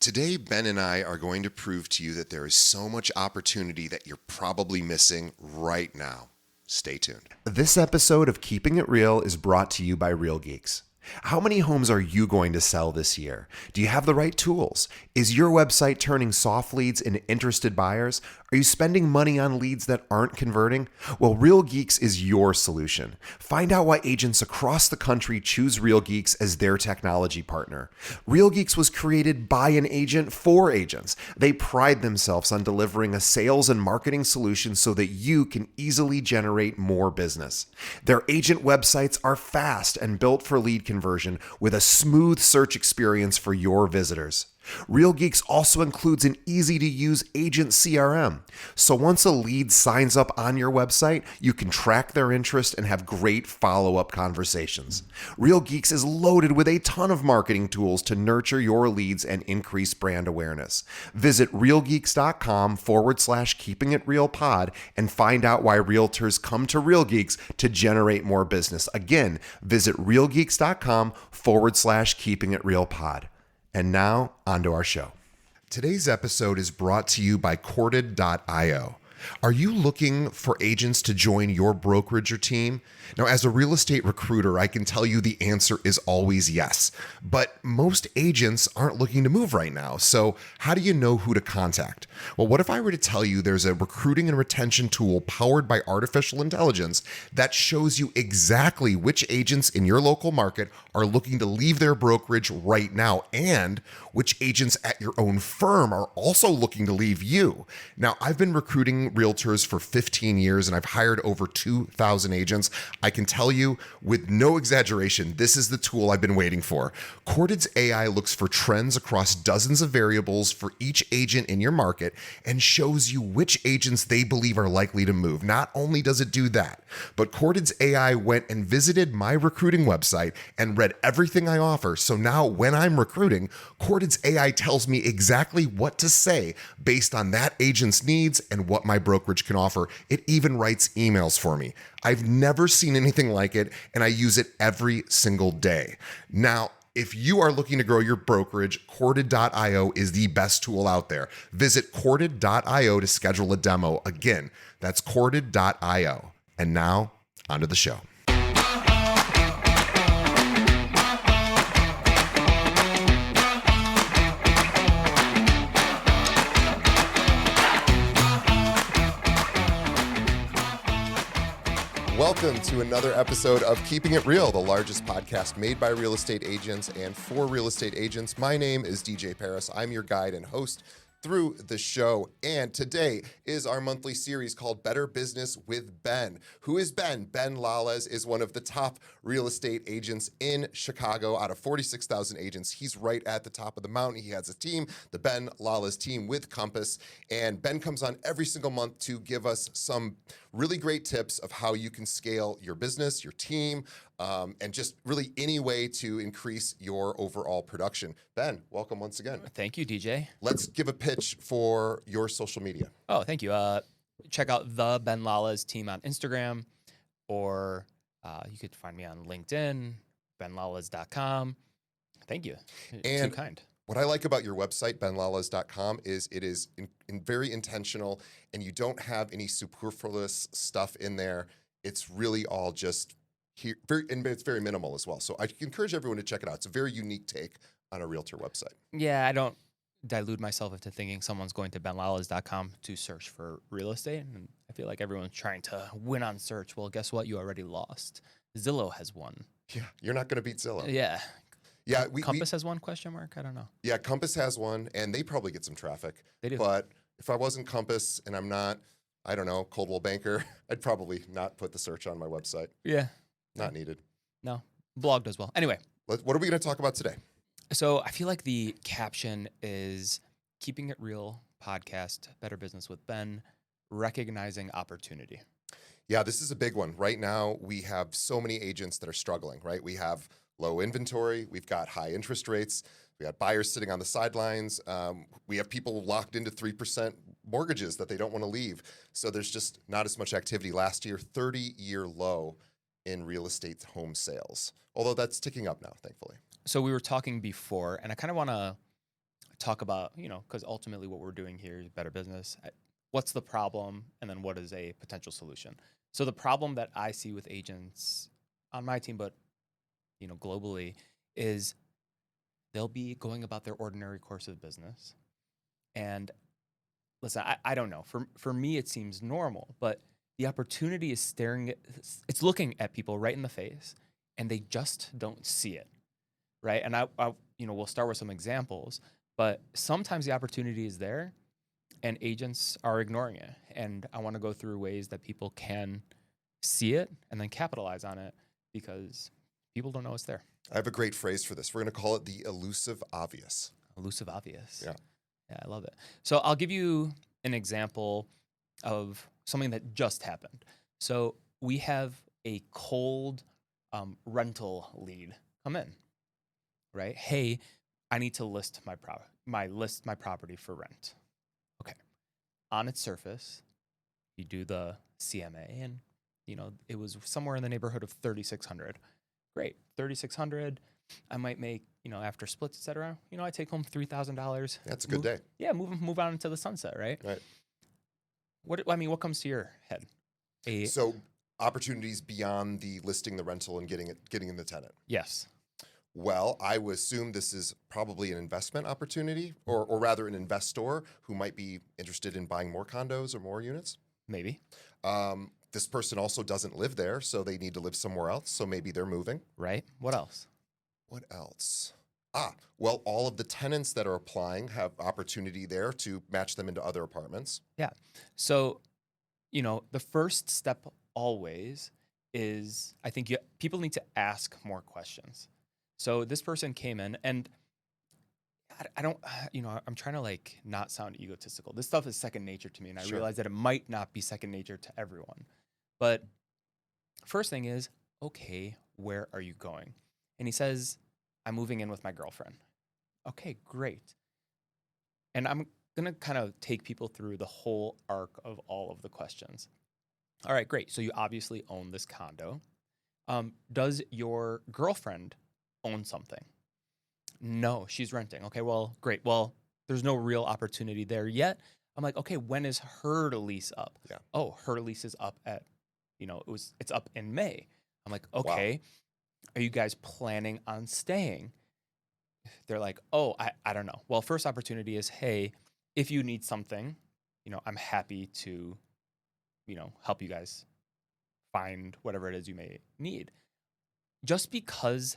Today, Ben and I are going to prove to you that there is so much opportunity that you're probably missing right now. Stay tuned. This episode of Keeping It Real is brought to you by Real Geeks. How many homes are you going to sell this year? Do you have the right tools? Is your website turning soft leads into interested buyers? Are you spending money on leads that aren't converting? Well, Real Geeks is your solution. Find out why agents across the country choose Real Geeks as their technology partner. Real Geeks was created by an agent for agents. They pride themselves on delivering a sales and marketing solution so that you can easily generate more business. Their agent websites are fast and built for lead conversion with a smooth search experience for your visitors. Real Geeks also includes an easy-to-use agent CRM. So once a lead signs up on your website, you can track their interest and have great follow-up conversations. Real Geeks is loaded with a ton of marketing tools to nurture your leads and increase brand awareness. Visit realgeeks.com/keepingitrealpod and find out why realtors come to Real Geeks to generate more business. Again, visit realgeeks.com/keepingitrealpod. And now, onto our show. Today's episode is brought to you by Corded.io. Are you looking for agents to join your brokerage or team? Now, as a real estate recruiter, I can tell you the answer is always yes. But most agents aren't looking to move right now. So how do you know who to contact? Well, what if I were to tell you there's a recruiting and retention tool powered by artificial intelligence that shows you exactly which agents in your local market are looking to leave their brokerage right now, and which agents at your own firm are also looking to leave you? Now, I've been recruiting realtors for 15 years and I've hired over 2,000 agents. I can tell you with no exaggeration, this is the tool I've been waiting for. Corded's AI looks for trends across dozens of variables for each agent in your market and shows you which agents they believe are likely to move. Not only does it do that, but Corded's AI went and visited my recruiting website and read everything I offer. So now when I'm recruiting, Corded's AI tells me exactly what to say based on that agent's needs and what my brokerage can offer. It even writes emails for me. I've never seen anything like it, and I use it every single day. Now, if you are looking to grow your brokerage, Corded.io is the best tool out there. Visit Corded.io to schedule a demo. Again, that's Corded.io. And now, onto the show. Welcome to another episode of Keeping It Real, the largest podcast made by real estate agents and for real estate agents. My name is DJ Paris. I'm your guide and host through the show. And today is our monthly series called Better Business with Ben. Who is Ben? Ben.lalez is one of the top real estate agents in Chicago. Out of 46,000 agents, he's right at the top of the mountain. He has a team, the Ben.lalez team with Compass. And Ben comes on every single month to give us some really great tips of how you can scale your business, your team, and just really any way to increase your overall production. Ben, welcome once again. Thank you, DJ. Let's give a pitch for your social media. Oh, thank you. Check out the Ben.lalez team on Instagram, or you could find me on LinkedIn, ben.lalez.com. Thank you. And too kind. What I like about your website, ben.lalez.com, is it is very intentional, and you don't have any superfluous stuff in there. It's really all just here, and it's very minimal as well. So I encourage everyone to check it out. It's a very unique take on a realtor website. Yeah, I don't delude myself into thinking someone's going to ben.lalez.com to search for real estate. And I feel like everyone's trying to win on search. Well, guess what? You already lost. Zillow has won. Yeah, you're not going to beat Zillow. Yeah. Yeah, Compass has one, question mark? I don't know. Yeah, Compass has one, and they probably get some traffic. They do. But if I wasn't Compass and I'm not, I don't know, Coldwell Banker, I'd probably not put the search on my website. Yeah. Not needed. No. Blog does well. Anyway. What are we going to talk about today? So I feel like the caption is Keeping It Real podcast, Better Business with Ben, recognizing opportunity. Yeah, this is a big one. Right now, we have so many agents that are struggling, right? We have low inventory. We've got high interest rates. We got buyers sitting on the sidelines. We have people locked into 3% mortgages that they don't want to leave. So there's just not as much activity. Last year, 30-year low in real estate home sales, although that's ticking up now, thankfully. So we were talking before, and I kind of want to talk about, because ultimately what we're doing here is better business. What's the problem? And then what is a potential solution? So the problem that I see with agents on my team, but, globally, is they'll be going about their ordinary course of business. And listen, I don't know. For me, it seems normal, but the opportunity is it's looking at people right in the face, and they just don't see it, right? And I we'll start with some examples, but sometimes the opportunity is there, and agents are ignoring it. And I want to go through ways that people can see it and then capitalize on it, because people don't know it's there. I have a great phrase for this. We're going to call it the elusive obvious. Elusive obvious. Yeah. Yeah, I love it. So I'll give you an example of something that just happened. So we have a cold rental lead come in, right? Hey, I need to list my property for rent. Okay. On its surface, you do the CMA, and it was somewhere in the neighborhood of 3,600. Great, 3,600. I might make, after splits, et cetera, I take home $3,000. That's a good day. Yeah, move on into the sunset, right? Right. What comes to your head? So opportunities beyond the listing the rental and getting in the tenant. Yes. Well, I would assume this is probably an investment opportunity, or rather an investor who might be interested in buying more condos or more units. Maybe. This person also doesn't live there, so they need to live somewhere else. So maybe they're moving. Right. What else? What else? Well, all of the tenants that are applying have opportunity there to match them into other apartments. Yeah. So, the first step always is, I think people need to ask more questions. So this person came in, and I don't, I'm trying to not sound egotistical. This stuff is second nature to me, and I realize that it might not be second nature to everyone. But first thing is, okay, where are you going? And he says, I'm moving in with my girlfriend. Okay, great. And I'm going to kind of take people through the whole arc of all of the questions. All right, great. So you obviously own this condo. Does your girlfriend own something? No, she's renting. Okay, well, great. Well, there's no real opportunity there yet. I'm like, okay, when is her lease up? Yeah. Oh, her lease is up at, it's up in May. I'm like, okay, wow. Are you guys planning on staying? They're like, oh, I don't know. Well, first opportunity is, hey, if you need something, I'm happy to, help you guys find whatever it is you may need. Just because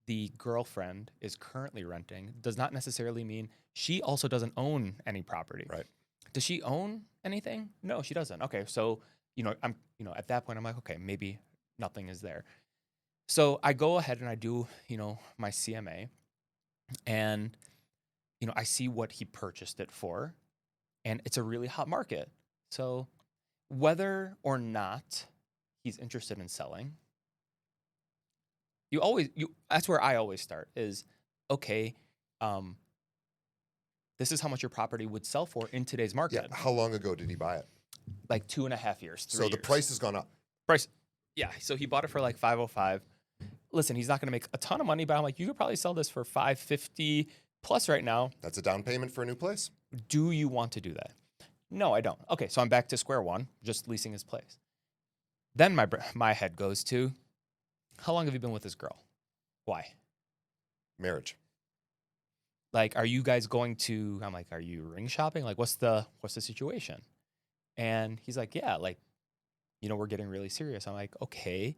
the girlfriend is currently renting does not necessarily mean she also doesn't own any property. Right. Does she own anything? No, she doesn't. Okay, so I'm at that point I'm like, okay, maybe nothing is there. So I go ahead and I do my CMA, and I see what he purchased it for, and it's a really hot market. So whether or not he's interested in selling, that's where I always start is, okay, this is how much your property would sell for in today's market. Yeah. How long ago did he buy it? Like 2.5 years, 3 So years. the price has gone up. Yeah. So he bought it for like $505. Listen, he's not going to make a ton of money, but I'm like, you could probably sell this for $550 plus right now. That's a down payment for a new place. Do you want to do that? No, I don't. Okay, so I'm back to square one, just leasing his place. Then my head goes to, how long have you been with this girl? Why? Marriage. Like, are you guys going to, I'm like, are you ring shopping? Like, what's the situation? And he's like, yeah, like, we're getting really serious. I'm like, okay,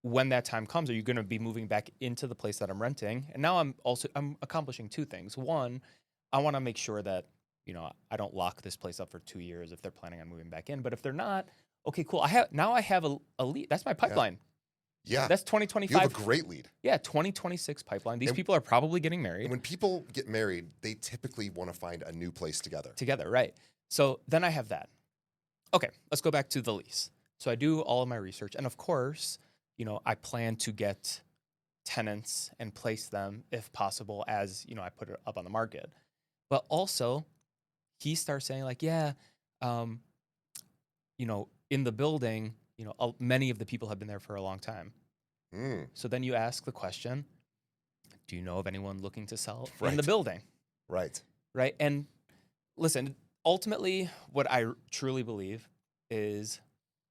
when that time comes, are you going to be moving back into the place that I'm renting? And now I'm accomplishing two things. One, I want to make sure that, I don't lock this place up for 2 years if they're planning on moving back in. But if they're not, okay, cool. I have a lead. That's my pipeline. Yeah. That's 2025. You have a great lead. Yeah, 2026 pipeline. These people are probably getting married. When people get married, they typically want to find a new place together. Right. So then I have that. Okay, let's go back to the lease. So I do all of my research. And of course, I plan to get tenants and place them, if possible, as, I put it up on the market. But also, he starts saying like, yeah, in the building, many of the people have been there for a long time. So then you ask the question, do you know of anyone looking to sell in the building? Right. right? And listen, ultimately, what I truly believe is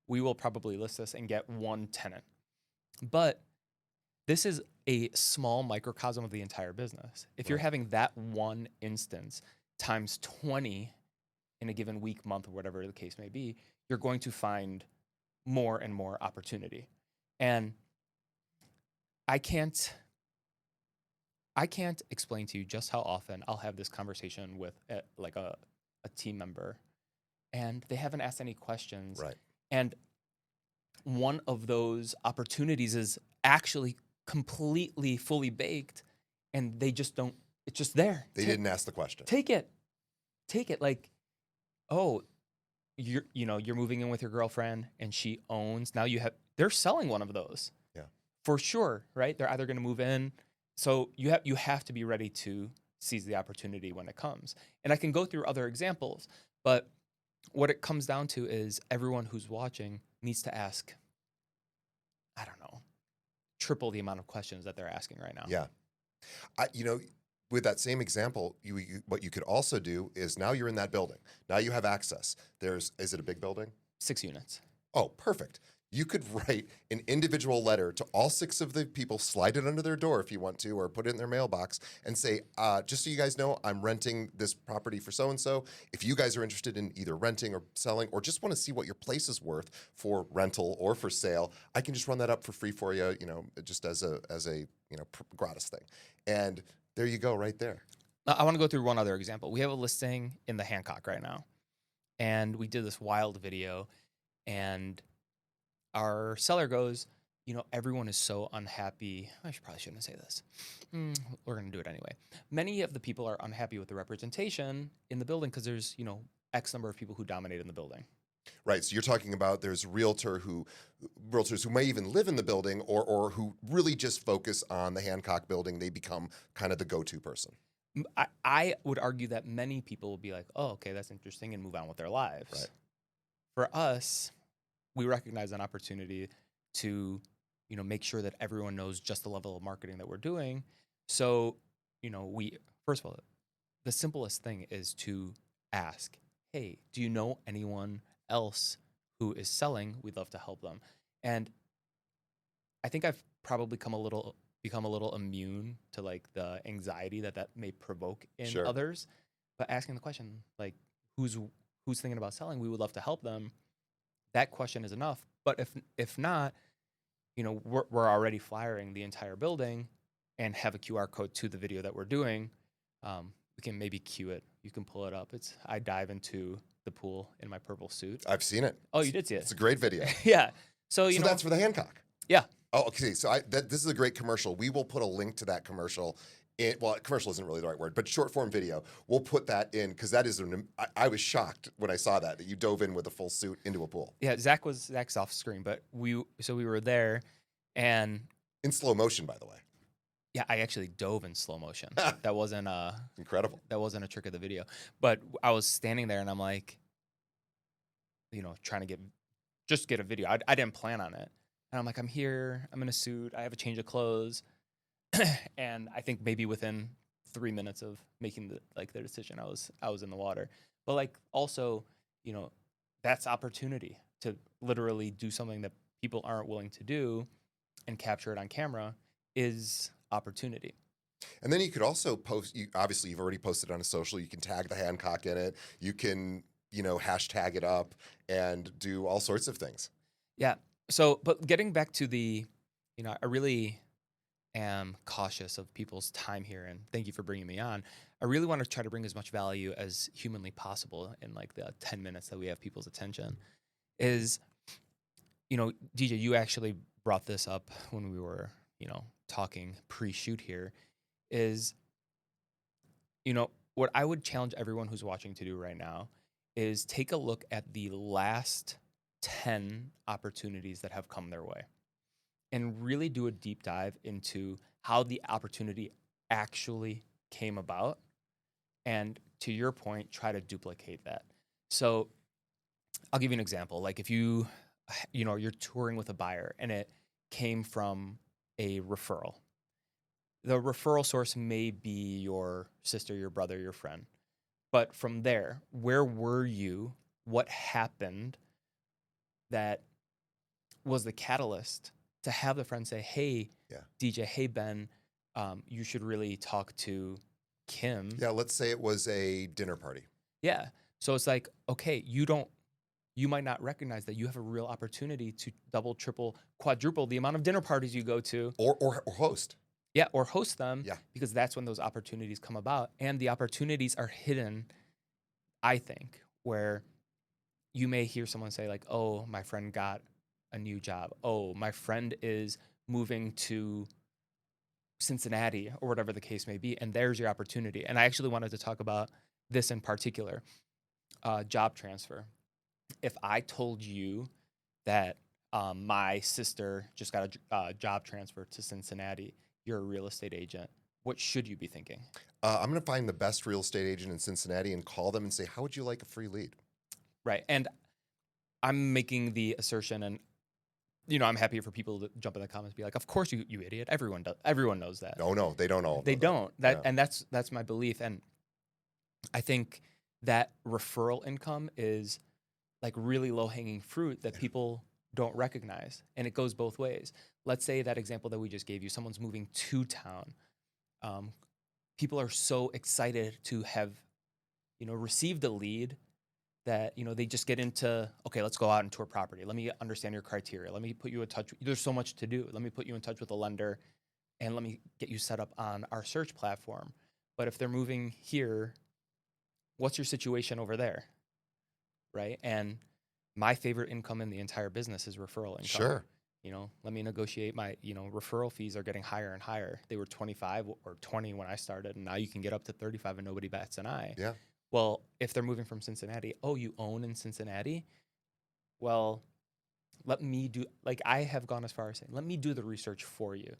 we will probably list this and get one tenant. But this is a small microcosm of the entire business. If you're Right. having that one instance times 20 in a given week, month, or whatever the case may be, you're going to find more and more opportunity. And I can't explain to you just how often I'll have this conversation with a team member and they haven't asked any questions. Right. And one of those opportunities is actually completely fully baked and they just don't, it's just there. They didn't ask the question. Take it. Like, oh, you're moving in with your girlfriend and she owns, now they're selling one of those. Yeah. For sure, right? They're either going to move in. So you have to be ready to seize the opportunity when it comes. And I can go through other examples, but what it comes down to is everyone who's watching needs to ask, I don't know, triple the amount of questions that they're asking right now. Yeah. With that same example, what you could also do is now you're in that building. Now you have access. Is it a big building? 6 units. Oh, perfect. You could write an individual letter to all 6 of the people, slide it under their door if you want to, or put it in their mailbox and say, just so you guys know, I'm renting this property for so-and-so. If you guys are interested in either renting or selling, or just want to see what your place is worth for rental or for sale, I can just run that up for free for you, just as a gratis thing. And there you go right there. I want to go through one other example. We have a listing in the Hancock right now, and we did this wild video, and our seller goes, everyone is so unhappy. I probably shouldn't say this. We're going to do it anyway. Many of the people are unhappy with the representation in the building because there's, X number of people who dominate in the building. Right. So you're talking about there's realtors who may even live in the building or who really just focus on the Hancock building. They become kind of the go-to person. I would argue that many people will be like, oh, okay, that's interesting, and move on with their lives. Right. For us, we recognize an opportunity to, make sure that everyone knows just the level of marketing that we're doing. So, first of all, the simplest thing is to ask, hey, do you know anyone else who is selling? We'd love to help them. And I think I've probably become a little immune to like the anxiety that may provoke in others. But asking the question, like, who's thinking about selling? We would love to help them. That question is enough. But if not, we're already flyering the entire building and have a QR code to the video that we're doing. We can maybe cue it. You can pull it up. I dive into the pool in my purple suit. I've seen it. Oh, you did see it. It's a great video. Yeah. So that's for the Hancock. Yeah. Oh, okay. So this is a great commercial. We will put a link to that commercial. Commercial isn't really the right word, but short form video. We'll put that in because that is I was shocked when I saw that you dove in with a full suit into a pool. Yeah, Zach's off screen, but we were there, and in slow motion, by the way. Yeah, I actually dove in slow motion. That wasn't incredible. That wasn't a trick of the video, but I was standing there and I'm like, trying to get a video. I didn't plan on it, and I'm like, I'm here. I'm in a suit. I have a change of clothes. And I think maybe within 3 minutes of making the decision, I was in the water. But like also, that's opportunity to literally do something that people aren't willing to do and capture it on camera is opportunity. And then you could also post. Obviously, you've already posted on a social. You can tag the Hancock in it. You can hashtag it up and do all sorts of things. Yeah. So, but getting back to the, I really am cautious of people's time here, and thank you for bringing me on. I really want to try to bring as much value as humanly possible in like the 10 minutes that we have people's attention. Is, DJ, you actually brought this up when we were, talking pre-shoot here, is, what I would challenge everyone who's watching to do right now is take a look at the last 10 opportunities that have come their way and really do a deep dive into how the opportunity actually came about. And to your point, try to duplicate that. So I'll give you an example. Like if you're touring with a buyer and it came from a referral, the referral source may be your sister, your brother, your friend. But from there, where were you? What happened that was the catalyst to have the friend say, hey, Yeah. DJ, hey, Ben, you should really talk to Kim. Yeah, let's say it was a dinner party. Yeah. So it's like, okay, you might not recognize that you have a real opportunity to double, triple, quadruple the amount of dinner parties you go to. Or host. Yeah, or host them. Yeah. Because that's when those opportunities come about. And the opportunities are hidden, I think, where you may hear someone say like, oh, my friend got a new job. Oh, my friend is moving to Cincinnati or whatever the case may be. And there's your opportunity. And I actually wanted to talk about this in particular, job transfer. If I told you that my sister just got a job transfer to Cincinnati, you're a real estate agent, what should you be thinking? I'm going to find the best real estate agent in Cincinnati and call them and say, how would you like a free lead? Right. And I'm making the assertion, and I'm happy for people to jump in the comments and be like, of course you idiot. Everyone does. Everyone knows that. No, they don't all. They know don't. Yeah. And that's my belief. And I think that referral income is like really low hanging fruit that people don't recognize. And it goes both ways. Let's say that example that we just gave you, someone's moving to town. People are so excited to have, received a lead that, they just get into, okay, let's go out and tour property. Let me understand your criteria. Let me put you in touch. There's so much to do. Let me put you in touch with a lender and let me get you set up on our search platform. But if they're moving here, what's your situation over there? Right. And my favorite income in the entire business is referral income. Sure. Let me negotiate my, referral fees are getting higher and higher. They were 25 or 20 when I started, and now you can get up to 35 and nobody bats an eye. Yeah. Well, if they're moving from Cincinnati, oh, you own in Cincinnati? Well, let me do, like I have gone as far as saying, let me do the research for you,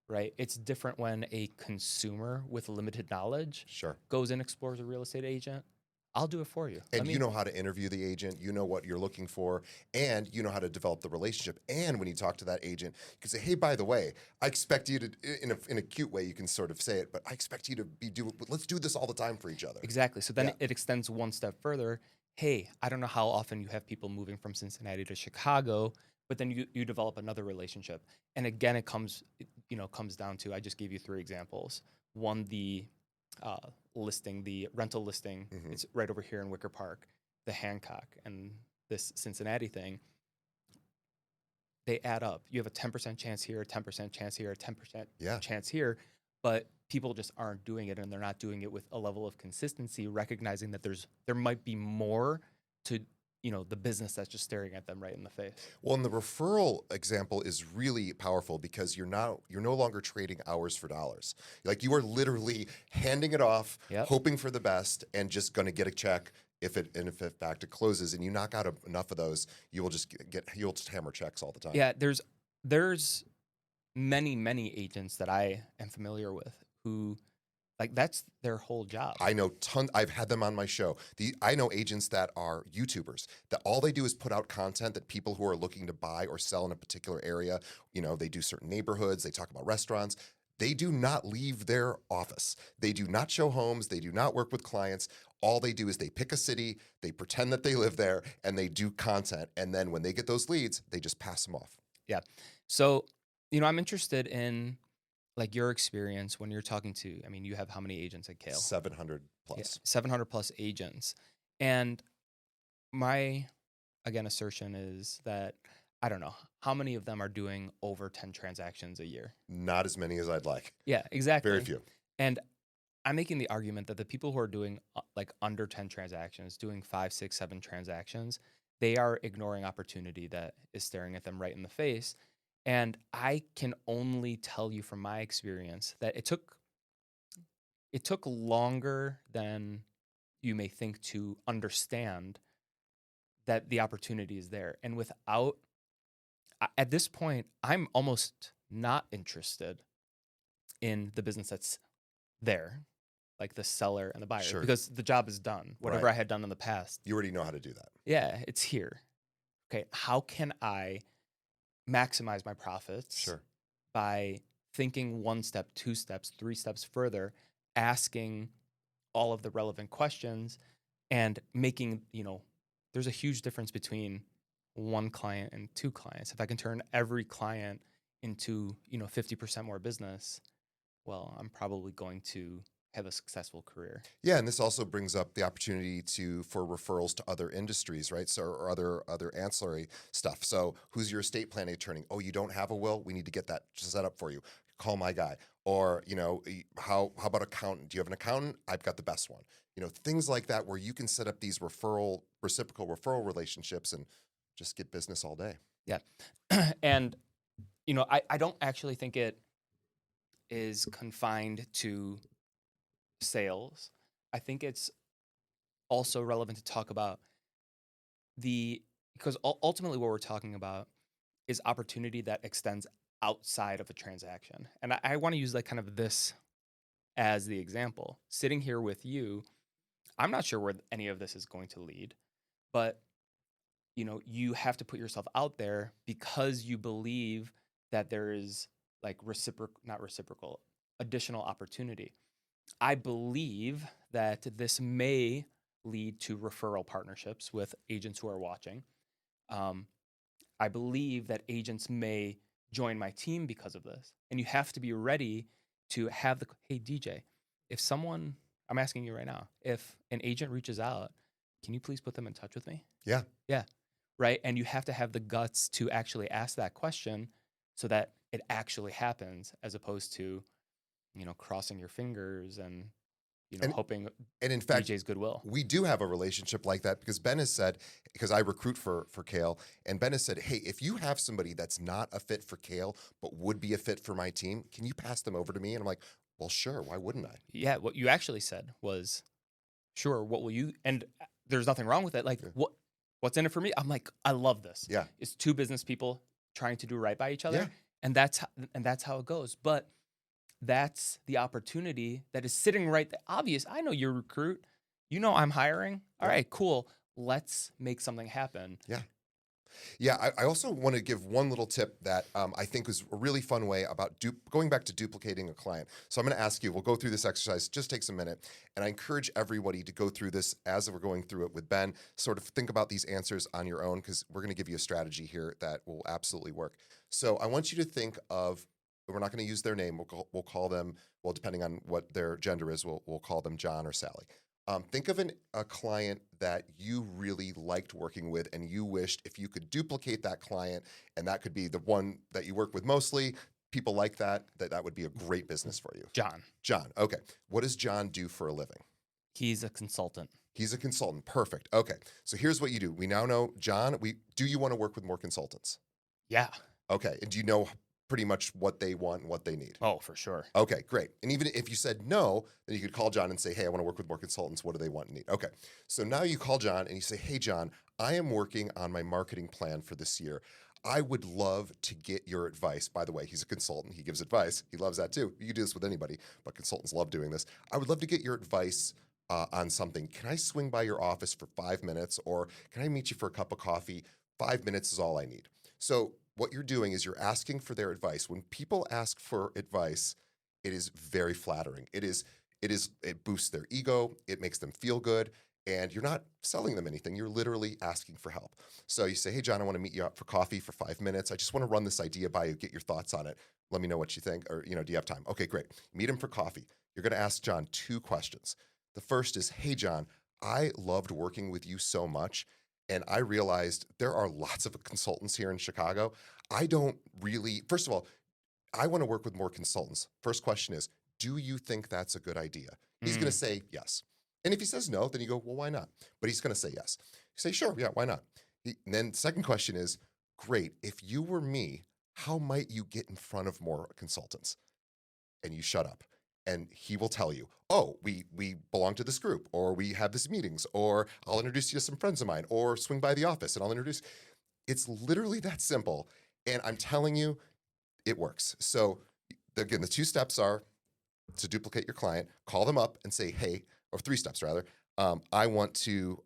right? It's different when a consumer with limited knowledge Sure. goes and explores a real estate agent. I'll do it for you. And you know how to interview the agent, you know what you're looking for, and you know how to develop the relationship. And when you talk to that agent, you can say, hey, by the way, I expect you to, in a cute way, you can sort of say it, but I expect you to let's do this all the time for each other. Exactly. So then it extends one step further. Hey, I don't know how often you have people moving from Cincinnati to Chicago, but then you develop another relationship. And again, it comes down to, I just gave you 3 examples. One, the listing, the rental listing, it's right over here in Wicker Park, the Hancock, and this Cincinnati thing. They add up. You have a 10% chance here, a 10% chance here, a 10% chance here, but people just aren't doing it, and they're not doing it with a level of consistency, recognizing that there might be more to the business that's just staring at them right in the face. Well, and the referral example is really powerful because you're no longer trading hours for dollars. Like you are literally handing it off, hoping for the best, and just going to get a check if in fact it closes, and you knock out enough of those, you will just you'll just hammer checks all the time. Yeah, there's many agents that I am familiar with who, like, that's their whole job. I know I've had them on my show. I know agents that are YouTubers that all they do is put out content that people who are looking to buy or sell in a particular area, they do certain neighborhoods, they talk about restaurants. They do not leave their office. They do not show homes. They do not work with clients. All they do is they pick a city, they pretend that they live there, and they do content. And then when they get those leads, they just pass them off. Yeah. So, I'm interested in like your experience when you're talking to, you have how many agents at Kale? 700 plus. Yeah, 700 plus agents. And my, again, assertion is that I don't know how many of them are doing over 10 transactions a year. Not as many as I'd like. Yeah, exactly. Very few. And I'm making the argument that the people who are doing like under 10 transactions, doing 5, 6, 7 transactions, they are ignoring opportunity that is staring at them right in the face. And I can only tell you from my experience that it took longer than you may think to understand that the opportunity is there. And at this point, I'm almost not interested in the business that's there, like the seller and the buyer, because the job is done. Whatever I had done in the past. You already know how to do that. Yeah, it's here. Okay, how can I maximize my profits by thinking one step, two steps, three steps further, asking all of the relevant questions and making, there's a huge difference between one client and two clients. If I can turn every client into, 50% more business, well, I'm probably going to have a successful career. Yeah, and this also brings up the opportunity for referrals to other industries, right? So or other ancillary stuff. So who's your estate planning attorney? Oh, you don't have a will? We need to get that set up for you. Call my guy. Or, how about accountant? Do you have an accountant? I've got the best one. Things like that where you can set up these reciprocal referral relationships and just get business all day. Yeah. And, I don't actually think it is confined to sales. I think it's also relevant to talk about because ultimately what we're talking about is opportunity that extends outside of a transaction. And I want to use like kind of this as the example. Sitting here with you, I'm not sure where any of this is going to lead, but you have to put yourself out there because you believe that there is like not reciprocal, additional opportunity. I believe that this may lead to referral partnerships with agents who are watching. I believe that agents may join my team because of this. And you have to be ready to have hey, DJ, if someone, I'm asking you right now, if an agent reaches out, can you please put them in touch with me? Yeah. Yeah. Right. And you have to have the guts to actually ask that question so that it actually happens, as opposed to, crossing your fingers and, And hoping And in fact, DJ's goodwill. we do have a relationship like that because Ben has said, because I recruit for Kale, and Ben has said, hey, if you have somebody that's not a fit for Kale, but would be a fit for my team, can you pass them over to me? And I'm like, well, sure. Why wouldn't I? Yeah. What you actually said was, sure, what will you, and there's nothing wrong with it. Like, Yeah. what's in it for me? I'm like, I love this. Yeah. It's two business people trying to do right by each other. Yeah. And that's how it goes. But that's the opportunity that is sitting right there. Obvious. I know you recruit. I'm hiring. All Yeah. right, cool. Let's make something happen. Yeah. Yeah, I also want to give one little tip that I think is a really fun way about going back to duplicating a client. So I'm going to ask you, we'll go through this exercise, just takes a minute, and I encourage everybody to go through this as we're going through it with Ben, sort of think about these answers on your own, because we're going to give you a strategy here that will absolutely work. So I want you to think of, we're not going to use their name, we'll call them, well, depending on what their gender is, we'll call them John or Sally. Think of a client that you really liked working with and you wished if you could duplicate that client, and that could be the one that you work with mostly, people like that would be a great business for you. John. Okay. What does John do for a living? He's a consultant. He's a consultant. Perfect. Okay. So here's what you do. We now know, John, do you want to work with more consultants? Yeah. Okay. And do you know pretty much what they want and what they need? Oh, for sure. Okay, great. And even if you said no, then you could call John and say, hey, I want to work with more consultants. What do they want and need? Okay. So now you call John and you say, hey, John, I am working on my marketing plan for this year. I would love to get your advice. By the way, he's a consultant. He gives advice. He loves that too. You do this with anybody, but consultants love doing this. I would love to get your advice on something. Can I swing by your office for 5 minutes, or can I meet you for a cup of coffee? 5 minutes is all I need. So what you're doing is you're asking for their advice. When people ask for advice, it is very flattering. It boosts their ego. It makes them feel good. And you're not selling them anything. You're literally asking for help. So you say, hey, John, I want to meet you up for coffee for 5 minutes. I just want to run this idea by you, get your thoughts on it. Let me know what you think, or, do you have time? Okay, great. Meet him for coffee. You're going to ask John 2 questions. The first is, hey, John, I loved working with you so much. And I realized there are lots of consultants here in Chicago. I don't really, first of all, I want to work with more consultants. First question is, do you think that's a good idea? He's going to say yes. And if he says no, then you go, well, why not? But he's going to say yes. You say, sure, yeah, why not? And then second question is, great, if you were me, how might you get in front of more consultants? And you shut up. And he will tell you, oh, we belong to this group, or we have this meetings, or I'll introduce you to some friends of mine, or swing by the office and I'll introduce. It's literally that simple. And I'm telling you, it works. So again, the 2 steps are to duplicate your client, call them up and say, hey, or 3 steps rather, I want to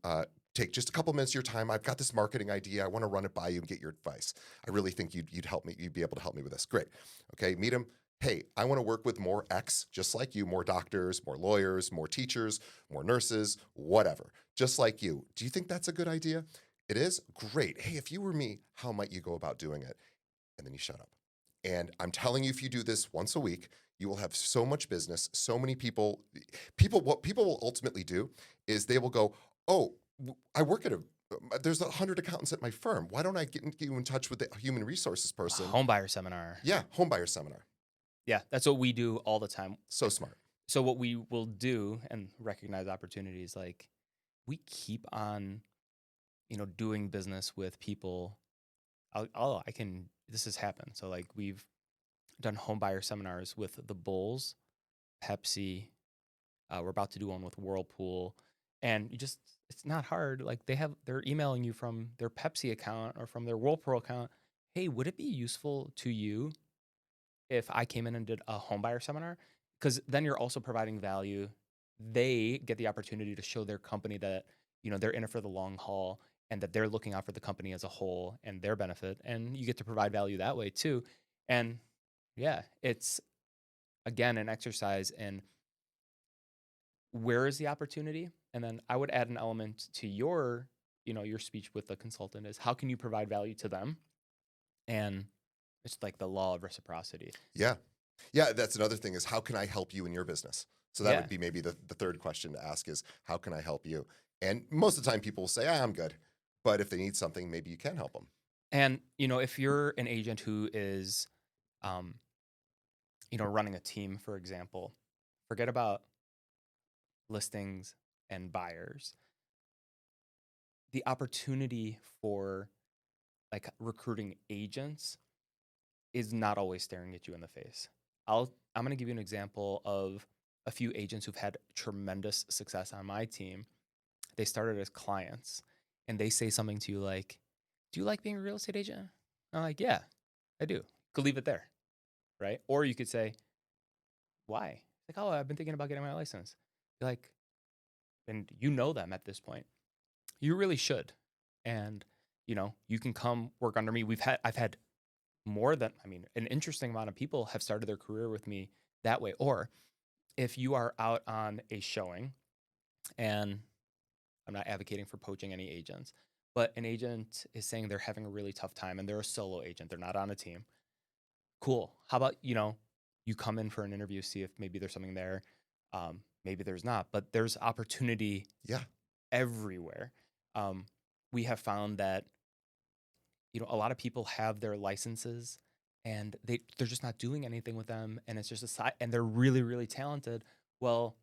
take just a couple minutes of your time. I've got this marketing idea. I want to run it by you and get your advice. I really think you'd help me. You'd be able to help me with this. Great. Okay, meet him. hey, I want to work with more X, just like you, more doctors, more lawyers, more teachers, more nurses, whatever, just like you. Do you think that's a good idea? It is? Great. Hey, if you were me, how might you go about doing it? And then you shut up. And I'm telling you, if you do this once a week, you will have so much business, so many people, what people will ultimately do is they will go, oh, I work at there's 100 accountants at my firm. Why don't I get you in touch with the human resources A person? home buyer seminar. Yeah, home buyer seminar. Yeah, that's what we do all the time. So smart. So what we will do and recognize opportunities, like we keep on, doing business with people. This has happened. So like we've done home buyer seminars with the Bulls, Pepsi. We're about to do one with Whirlpool, and it's not hard. Like they're emailing you from their Pepsi account or from their Whirlpool account. Hey, would it be useful to you if I came in and did a home buyer seminar? Because then you're also providing value. They get the opportunity to show their company that, they're in it for the long haul and that they're looking out for the company as a whole and their benefit. And you get to provide value that way too. And yeah, it's again an exercise in where is the opportunity? And then I would add an element to your speech with the consultant is how can you provide value to them? And it's like the law of reciprocity. Yeah. Yeah, that's another thing is how can I help you in your business? So that Yeah. would be maybe the third question to ask is how can I help you? And most of the time people will say, I'm good. But if they need something, maybe you can help them. And, if you're an agent who is, um, running a team, for example, forget about listings and buyers. The opportunity for like recruiting agents is not always staring at you in the face. I'm going to give you an example of a few agents who've had tremendous success on my team. They started as clients and they say something to you like, "Do you like being a real estate agent?" I'm like, "Yeah, I do." Could leave it there, right? Or you could say, "Why?" Like, "Oh, I've been thinking about getting my license." You're like, and you know them at this point. You really should. And you can come work under me. I've had an interesting amount of people have started their career with me that way. Or if you are out on a showing, and I'm not advocating for poaching any agents, but an agent is saying they're having a really tough time and they're a solo agent, they're not on a team. Cool. How about, you come in for an interview, see if maybe there's something there. Maybe there's not, but there's opportunity Yeah. everywhere. We have found that a lot of people have their licenses and they're just not doing anything with them, and it's just a side, and they're really really talented. Well,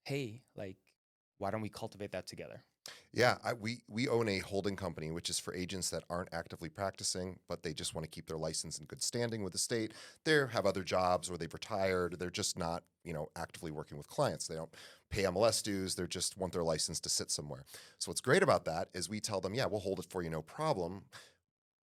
hey, like, why don't we cultivate that together? Yeah, we own a holding company, which is for agents that aren't actively practicing, but they just want to keep their license in good standing with the state. They have other jobs or they've retired. They're just not, actively working with clients. They don't pay MLS dues. They just want their license to sit somewhere. So what's great about that is we tell them, yeah, we'll hold it for you, no problem.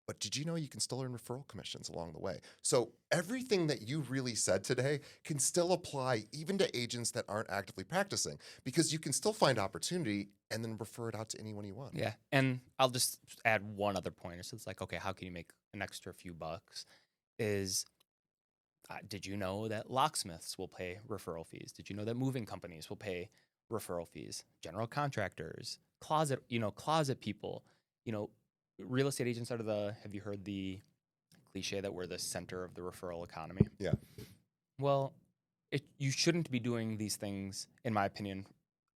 But did you know you can still earn referral commissions along the way? So everything that you really said today can still apply even to agents that aren't actively practicing because you can still find opportunity and then refer it out to anyone you want. Yeah, and I'll just add one other point. So it's like, okay, how can you make an extra few bucks? Is Did you know that locksmiths will pay referral fees? Did you know that moving companies will pay referral fees? General contractors, closet people, you know, real estate agents are have you heard the cliche that we're the center of the referral economy? Yeah. Well, you shouldn't be doing these things, in my opinion,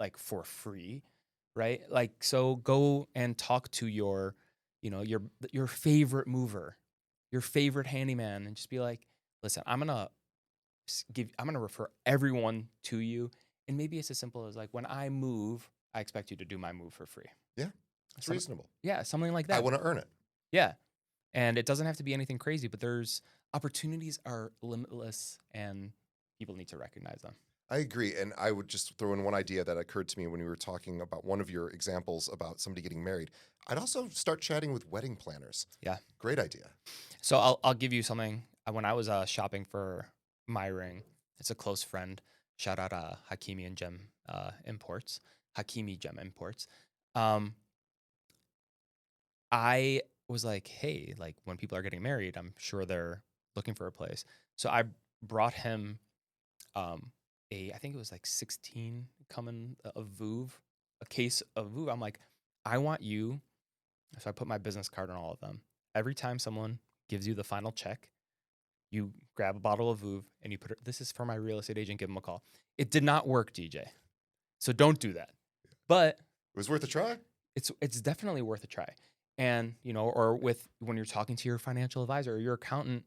like for free, right? Like, so go and talk to your favorite mover, your favorite handyman, and just be like, listen, I'm gonna refer everyone to you, and maybe it's as simple as like, when I move, I expect you to do my move for free. Yeah. It's Some, reasonable. yeah, something like I that. want to earn it. Yeah, and it doesn't have to be anything crazy, but there's opportunities are limitless, and people need to recognize them. I agree. And I would just throw in one idea that occurred to me when we were talking about one of your examples about somebody getting married. I'd also start chatting with wedding planners. Yeah. Great idea. So I'll give you something. When I was shopping for my ring, it's a close friend. Shout out Hakimi and Gem Imports. Hakimi Gem Imports. Um, I was like, hey, like when people are getting married, I'm sure they're looking for a place. So I brought him I think it was like 16 coming of Vouv, a case of Vouv. I'm like, I want you. So I put my business card on all of them. Every time someone gives you the final check, you grab a bottle of Vouv and you put it, this is for my real estate agent, give him a call. It did not work, DJ. So don't do that. But It was worth a try. it's definitely worth a try. And, or with when you're talking to your financial advisor or your accountant,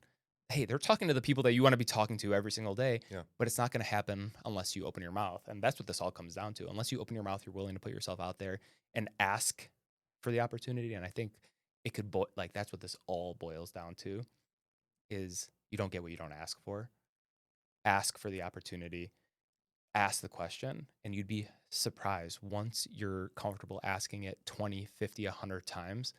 hey, they're talking to the people that you want to be talking to every single day, Yeah. but it's not going to happen unless you open your mouth. And that's what this all comes down to. Unless you open your mouth, you're willing to put yourself out there and ask for the opportunity. And I think it could, that's what this all boils down to is you don't get what you don't ask for. Ask for the opportunity, ask the question, and you'd be surprised once you're comfortable asking it 20, 50, 100 times.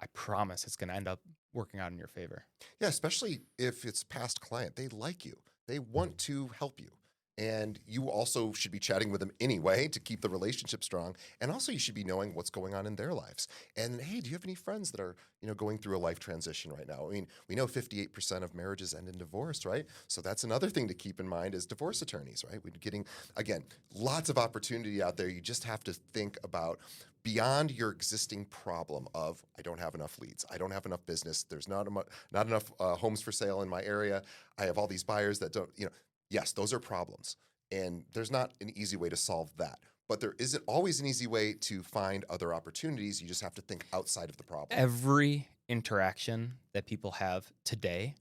I promise it's going to end up working out in your favor. Yeah, especially if it's past client. They like you. They want to help you. And you also should be chatting with them anyway to keep the relationship strong. And also you should be knowing what's going on in their lives. And hey, do you have any friends that are, going through a life transition right now? I mean, we know 58% of marriages end in divorce, right? So that's another thing to keep in mind as divorce attorneys, right? We're getting, again, lots of opportunity out there. You just have to think about beyond your existing problem of I don't have enough leads, I don't have enough business, there's not enough homes for sale in my area, I have all these buyers that don't, yes, those are problems, and there's not an easy way to solve that. But there isn't always an easy way to find other opportunities. You just have to think outside of the problem. Every interaction that people have today,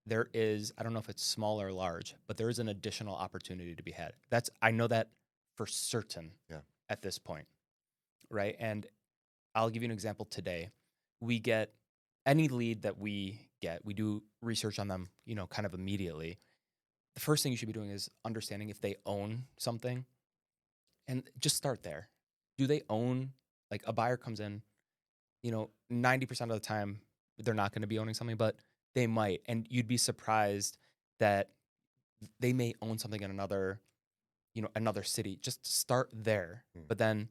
there is, I don't know if it's small or large, but there is an additional opportunity to be had. I know that for certain at this point. Right. And I'll give you an example today. We get any lead that we get, we do research on them, kind of immediately. The first thing you should be doing is understanding if they own something and just start there. Do they own, like a buyer comes in, 90% of the time, they're not going to be owning something, but they might. And you'd be surprised that they may own something in another city. Just start there. But then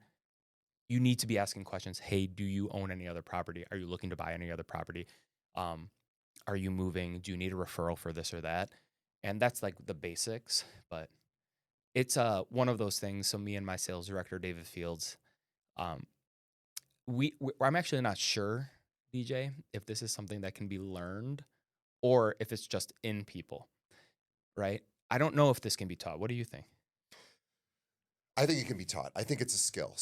you need to be asking questions. Hey, do you own any other property? Are you looking to buy any other property? Are you moving? Do you need a referral for this or that? And that's like the basics, but it's one of those things. So me and my sales director, David Fields, I'm actually not sure, DJ, if this is something that can be learned or if it's just in people, right? I don't know if this can be taught. What do you think? I think it can be taught. I think it's a skill.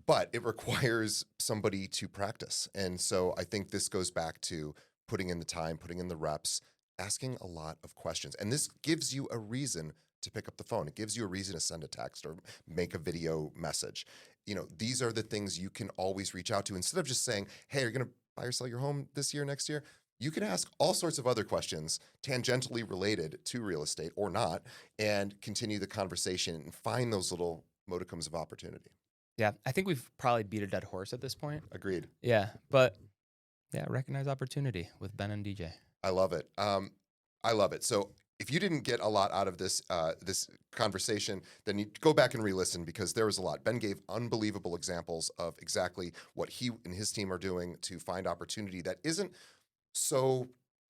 But it requires somebody to practice. And so I think this goes back to putting in the time, putting in the reps, asking a lot of questions. And this gives you a reason to pick up the phone. It gives you a reason to send a text or make a video message. These are the things you can always reach out to instead of just saying, hey, are you going to buy or sell your home this year, next year? You can ask all sorts of other questions tangentially related to real estate or not, and continue the conversation and find those little modicums of opportunity. Yeah, I think we've probably beat a dead horse at this point. Agreed. Yeah, but recognize opportunity with Ben and DJ. I love it. I love it. So if you didn't get a lot out of this conversation, then you go back and re-listen because there was a lot. Ben gave unbelievable examples of exactly what he and his team are doing to find opportunity that isn't so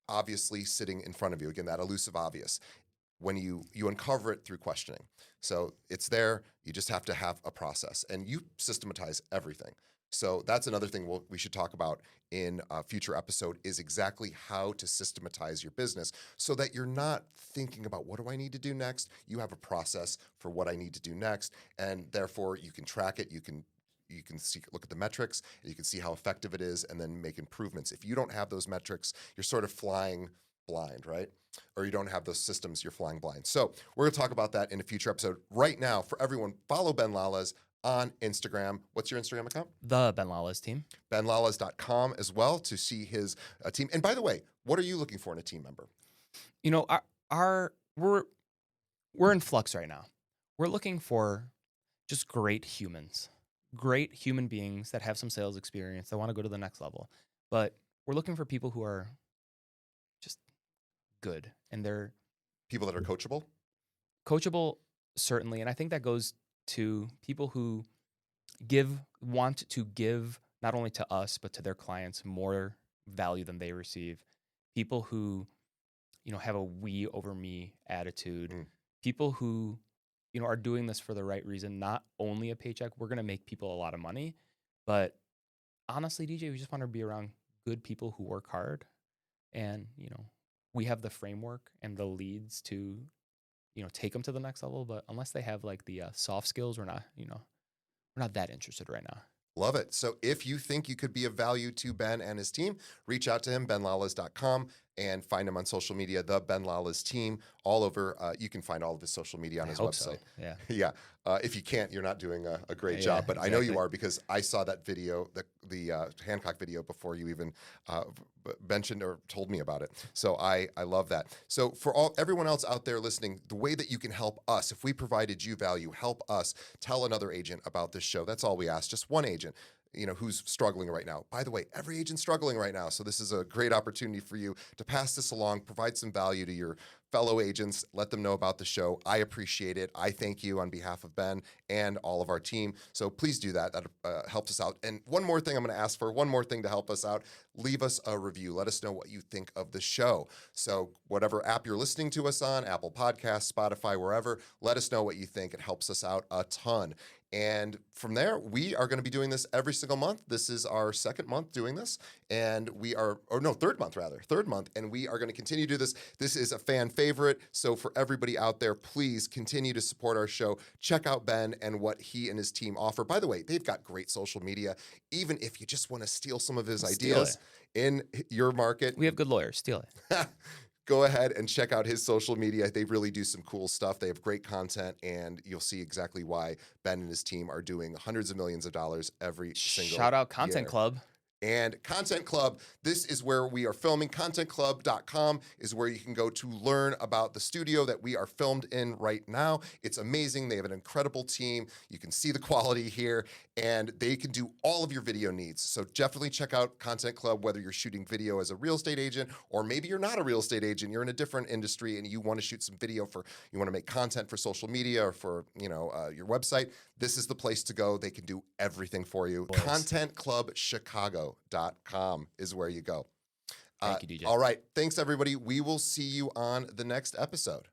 obviously sitting in front of you. Again, that elusive obvious. When you uncover it through questioning. So it's there. You just have to have a process, and you systematize everything. So that's another thing we should talk about in a future episode is exactly how to systematize your business so that you're not thinking about what do I need to do next. You have a process for what I need to do next, and therefore you can track it. You can look at the metrics, and you can see how effective it is, and then make improvements. If you don't have those metrics, you're sort of flying blind, right? Or you don't have those systems, you're flying blind. So we're going to talk about that in a future episode. Right now, for everyone, follow Ben.lalez on Instagram. What's your Instagram account? The Ben.lalez team. ben.lalez.com as well to see his team. And by the way, what are you looking for in a team member? We're in flux right now. We're looking for just great humans, great human beings that have some sales experience that want to go to the next level. But we're looking for people who are just good, and they're people that are coachable, certainly. And I think that goes to people who want to give not only to us, but to their clients more value than they receive. People who, have a we over me attitude. Mm. People who, are doing this for the right reason, not only a paycheck. We're going to make people a lot of money, but honestly, DJ, we just want to be around good people who work hard. And, we have the framework and the leads to, take them to the next level. But unless they have like the soft skills, we're not that interested right now. Love it. So if you think you could be of value to Ben and his team, reach out to him, ben.lalez.com, and find him on social media, the Ben.lalez team, all over. You can find all of his social media on his website. So. Yeah. Yeah. If you can't, you're not doing a great Yeah, job, but exactly. I know you are because I saw that video, the Hancock video, before you even mentioned or told me about it. So I love that. So for everyone else out there listening, the way that you can help us, if we provided you value, help us tell another agent about this show. That's all we ask. Just one agent, who's struggling right now. By the way, every agent's struggling right now. So this is a great opportunity for you to pass this along, provide some value to your fellow agents, let them know about the show. I appreciate it. I thank you on behalf of Ben and all of our team. So please do that. That helps us out. And one more thing I'm going to ask for, one more thing to help us out, leave us a review. Let us know what you think of the show. So whatever app you're listening to us on, Apple Podcasts, Spotify, wherever, let us know what you think. It helps us out a ton. And from there, we are going to be doing this every single month. This is our second month doing this. And third month. And we are going to continue to do this. This is a fan favorite. So for everybody out there, please continue to support our show. Check out Ben and what he and his team offer. By the way, they've got great social media. Even if you just want to steal some of his ideas in your market. We have good lawyers. Steal it. Go ahead and check out his social media. They really do some cool stuff. They have great content, and you'll see exactly why Ben and his team are doing hundreds of millions of dollars every single Shout out Content year. Club. And Content Club, this is where we are filming. ContentClub.com is where you can go to learn about the studio that we are filmed in right now. It's amazing. They have an incredible team. You can see the quality here, and they can do all of your video needs. So definitely check out Content Club, whether you're shooting video as a real estate agent, or maybe you're not a real estate agent, you're in a different industry and you want to shoot some video you want to make content for social media or for, your website. This is the place to go. They can do everything for you. ContentClubChicago.com is where you go. Thank you, DJ. All right. Thanks, everybody. We will see you on the next episode.